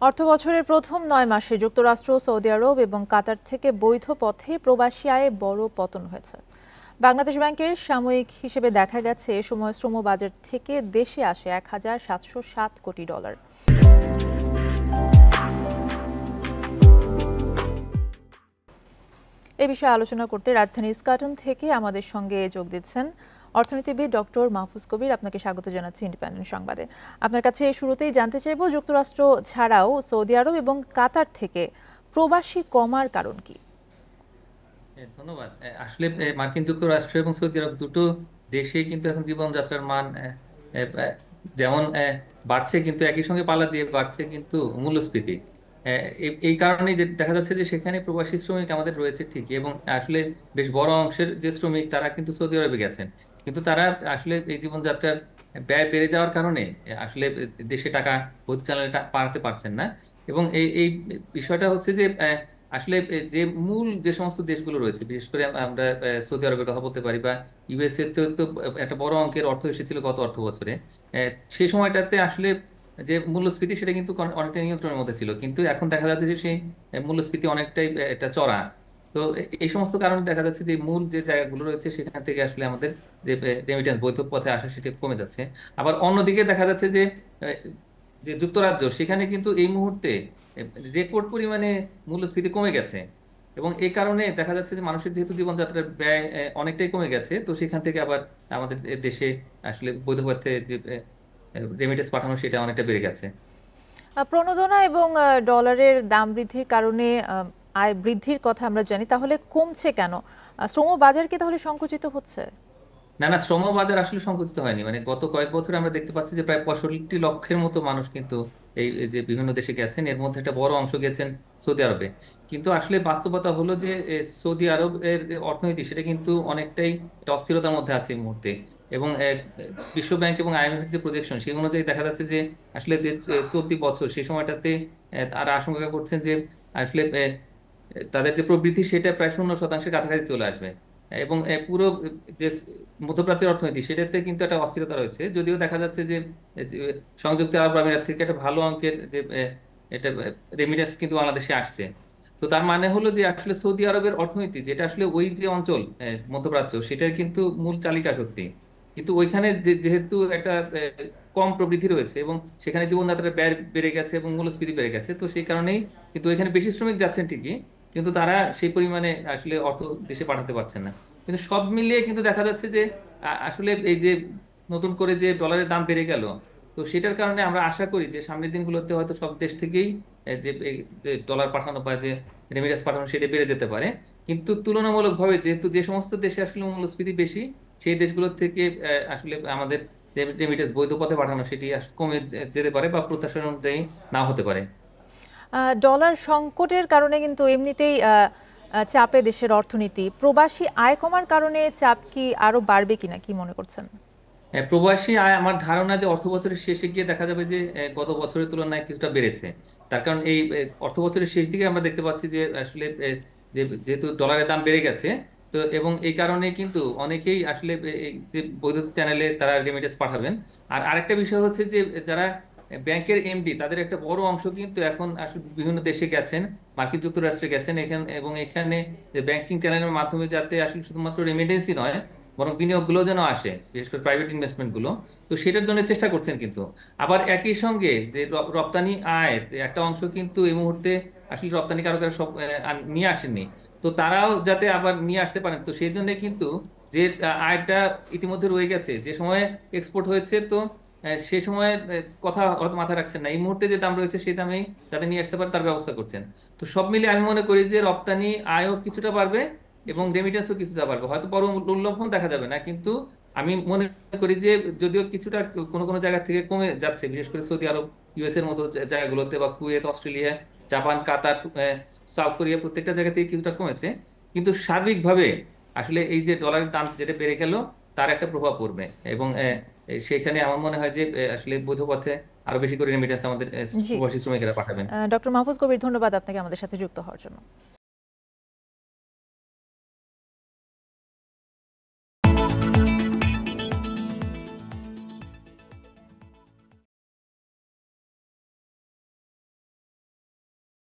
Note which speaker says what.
Speaker 1: অর্থবছরের প্রথম ৯ মাসে যুক্তরাষ্ট্র, সৌদি আরব এবং কাতার থেকে বৈধ পথে প্রবাসী আয়ে বড় পতন হয়েছে। বাংলাদেশ ব্যাংকের সাময়িক হিসেবে দেখা গেছে এ সময় শ্রমবাজার থেকে দেশে আসে $১,৭০৭ কোটি। এ বিষয়ে আলোচনা করতে রাজধানীর ইস্কাটন থেকে আমাদের সঙ্গে যোগ দিচ্ছেন অর্থনীতিবিদ ডক্টর মাহফুজ কবির। আপনাকে স্বাগত জানাচ্ছি ইন্ডিপেন্ডেন্ট সংবাদে। আপনার কাছে শুরুতেই জানতে চাইব, যুক্তরাষ্ট্র ছাড়াও সৌদি আরব এবং কাতার থেকে প্রবাসী কমার কারণ কি?
Speaker 2: ধন্যবাদ। আসলে মার্কিন যুক্তরাষ্ট্র এবং সৌদি আরব দুটো দেশে কিন্তু এখন জীবনযাত্রার মান যেমন বাড়ছে, কিন্তু একই সঙ্গে পাল্লা দিয়ে বাড়ছে কিন্তু মূল্যস্ফীতি। এই কারণে যে দেখা যাচ্ছে যে সেখানে প্রবাসী শ্রমিক আমাদের রয়েছে ঠিকই, এবং আসলে বেশ বড় অংশের যে শ্রমিক তারা কিন্তু সৌদি আরবে গেছেন, কিন্তু তারা আসলে এই জীবনযাত্রার ব্যয় বেড়ে যাওয়ার কারণে আসলে দেশে টাকা পরিচালনাটা পাঠাতে পারছেন না। এবং এই এই বিষয়টা হচ্ছে যে আসলে যে মূল যে সমস্ত দেশগুলো রয়েছে, বিশেষ করে আমরা সৌদি আরবের কথা বলতে পারি, বা ইউএসএ তে তো একটা বড় অঙ্কের অর্থ এসেছিল গত অর্থ বছরে। সেই সময়টাতে আসলে যে মূল্যস্ফীতি সেটা কিন্তু অনেকটা নিয়ন্ত্রণের মধ্যে ছিল, কিন্তু এখন দেখা যাচ্ছে যে সেই মূল্যস্ফীতি অনেকটাই একটা চড়া। তো এই সমস্ত কারণে দেখা যাচ্ছে যে মূল যে জায়গাগুলো রয়েছে সেখান থেকে আসলে আমাদের যে রেমিটেন্স বৈধ পথে আসা সেটা কমে যাচ্ছে। আবার অন্যদিকে দেখা যাচ্ছে যে আহ, যে যুক্তরাজ্য, সেখানে কিন্তু এই মুহূর্তে রেকর্ড পরিমাণে মূল্যস্ফীতি কমে গেছে। এবং এই কারণে দেখা যাচ্ছে যে মানুষের যেহেতু জীবনযাত্রার ব্যয় অনেকটাই কমে গেছে, তো সেখান থেকে আবার আমাদের দেশে আসলে বৈধ পথে যে রেমিটেন্স পাঠানো সেটা অনেকটা বেড়ে গেছে।
Speaker 1: প্রণোদনা এবং ডলারের দাম বৃদ্ধির কারণে আয় বৃদ্ধির কথা আমরা জানি, তাহলে কমছে কেন? শ্রম বাজার কি তাহলে সংকুচিত হচ্ছে?
Speaker 2: না না, শ্রম বাজার আসলে সংকুচিত হয়নি। মানে গত কয়েক বছরে আমরা দেখতে পাচ্ছি যে প্রায় 65 লক্ষের মতো মানুষ কিন্তু এই যে বিভিন্ন দেশে গেছেন, এর মধ্যে একটা বড় অংশ গেছেন সৌদি আরবে। কিন্তু আসলে বাস্তবতা হলো যে সৌদি আরবের যে অর্থনীতি সেটা কিন্তু অনেকটাই একটা অস্থিরতার মধ্যে আছে এই মুহূর্তে। এবং বিশ্ব ব্যাংক এবং আইএমএফ যে প্রজেকশন সেই অনুযায়ী দেখা যাচ্ছে যে আসলে যে চলতি বছর সেই সময়টাতে তারা আশঙ্কা করছেন যে আসলে তাদের যে প্রবৃদ্ধি সেটা প্রায় 0%-এর কাছাকাছি চলে আসবে। এবং পুরো যে মধ্যপ্রাচ্যের অর্থনীতি সেটাতে কিন্তু একটা অস্থিরতা রয়েছে, যদিও দেখা যাচ্ছে যে যে সংযুক্ত আরব আমিরাত থেকে একটা ভালো অঙ্কের যে এটা রেমিটেন্স কিন্তু বাংলাদেশে আসছে। তো তার মানে হলো যে আসলে সৌদি আরবের অর্থনীতি, যেটা আসলে ওই যে অঞ্চল মধ্যপ্রাচ্য, সেটার কিন্তু মূল চালিকা শক্তি, কিন্তু ওইখানে যেহেতু একটা কম প্রবৃদ্ধি রয়েছে এবং সেখানে জীবনযাত্রার ব্যয় বেড়ে গেছে এবং মূল্যস্ফীতি বেড়ে গেছে, তো সেই কারণেই কিন্তু ওইখানে বেশি শ্রমিক যাচ্ছেন ঠিকই, কিন্তু তারা সেই পরিমাণে আসলে অর্থ দেশে পাঠাতে পারছেন না। কিন্তু সব মিলিয়ে কিন্তু দেখা যাচ্ছে যে আসলে এই যে নতুন করে যে ডলারের দাম বেড়ে গেল, তো সেটার কারণে আমরা আশা করি যে সামনের দিনগুলোতে হয়তো সব দেশ থেকেই যে ডলার পাঠানো বা যে রেমিটেন্স পাঠানো সেটা বেড়ে যেতে পারে। কিন্তু তুলনামূলকভাবে যেহেতু যে সমস্ত দেশে আসলে মূল্যস্ফীতি বেশি, সেই দেশগুলোর থেকে আসলে আমাদের রেমিটেন্স বৈধ পথে পাঠানো সেটি কমে যেতে পারে, বা প্রত্যাশা অনুযায়ী নাও হতে পারে।
Speaker 1: ডলার সংকটের কারণে কিন্তু এমনিতেই চাপে দেশের অর্থনীতি। প্রবাসী আয় কমার কারণে চাপ কি আরো বাড়বে কিনা, কি মনে করছেন?
Speaker 2: প্রবাসী আয় আমার ধারণা যে অর্থ বছরের শেষে গিয়ে দেখা যাবে যে গত বছরের তুলনায় কিছুটা বেড়েছে। তার কারণ এই অর্থ বছরের শেষ দিকে আমরা দেখতে পাচ্ছি যে আসলে যেহেতু ডলারের দাম বেড়ে গেছে, তো এবং এই কারণে কিন্তু অনেকেই আসলে এই যে বৈদ্যুতিক চ্যানেলে তারা রেমিটেন্স পাঠাবেন। আর আরেকটা বিষয় হচ্ছে যে যারা ব্যাংকের এমডি, তাদের একটা বড় অংশ কিন্তু এখন আসলে বিভিন্ন দেশে গেছেন, মার্কিন যুক্তরাষ্ট্রে গেছেন এখানে, এবং এখানে যে ব্যাংকিং চ্যানেলের মাধ্যমে যাতে আসলে শুধুমাত্র রেমিটেন্সই নয় বরং বিনিয়োগগুলো যেন আসে, বিশেষ করে প্রাইভেট ইনভেস্টমেন্ট গুলো, তো সেটার জন্য চেষ্টা করছেন। কিন্তু আবার একই সঙ্গে যে রপ্তানি আয় একটা অংশ কিন্তু এই মুহূর্তে আসলে রপ্তানিকারকেরা সব নিয়ে আসেননি, তো তারাও যাতে আবার নিয়ে আসতে পারেন, তো সেই জন্য কিন্তু যে আয়টা ইতিমধ্যে রয়ে গেছে, যে সময়ে এক্সপোর্ট হয়েছে, তো সে সময়ের কথা হয়তো মাথায় রাখছেন না, এই মুহূর্তে যে দাম রয়েছে সেই দামেই যাতে নিয়ে আসতে পারে তার ব্যবস্থা করছেন। তো সব মিলে আমি মনে করি যে রপ্তানি আয়ও কিছুটা বাড়বে এবং রেমিটেন্সও কিছুটা বাড়বে, হয়তো বড় উল্লম্ফন দেখা যাবে না, কিন্তু আমি মনে করি যে যদিও কিছুটা কোনো কোনো জায়গা থেকে কমে যাচ্ছে, বিশেষ করে সৌদি আরব, ইউএস এর মতো জায়গাগুলোতে, বা কুয়েত, অস্ট্রেলিয়া, জাপান, কাতার, সাউথ কোরিয়া, প্রত্যেকটা জায়গা থেকে কিছুটা কমেছে, কিন্তু সার্বিকভাবে আসলে এই যে ডলারের দাম যেটা বেড়ে গেল তার একটা প্রভাব পড়বে। এবং সেখানে আমার মনে হয় যে আসলে বৈধ পথে আরো বেশি করে রেমিটেন্স আমাদের
Speaker 1: জি।
Speaker 2: প্রবাসী শ্রমিকেরা পাঠাবেন।
Speaker 1: ডক্টর মাহফুজ কবির, ধন্যবাদ আপনাকে আমাদের সাথে যুক্ত হওয়ার জন্য।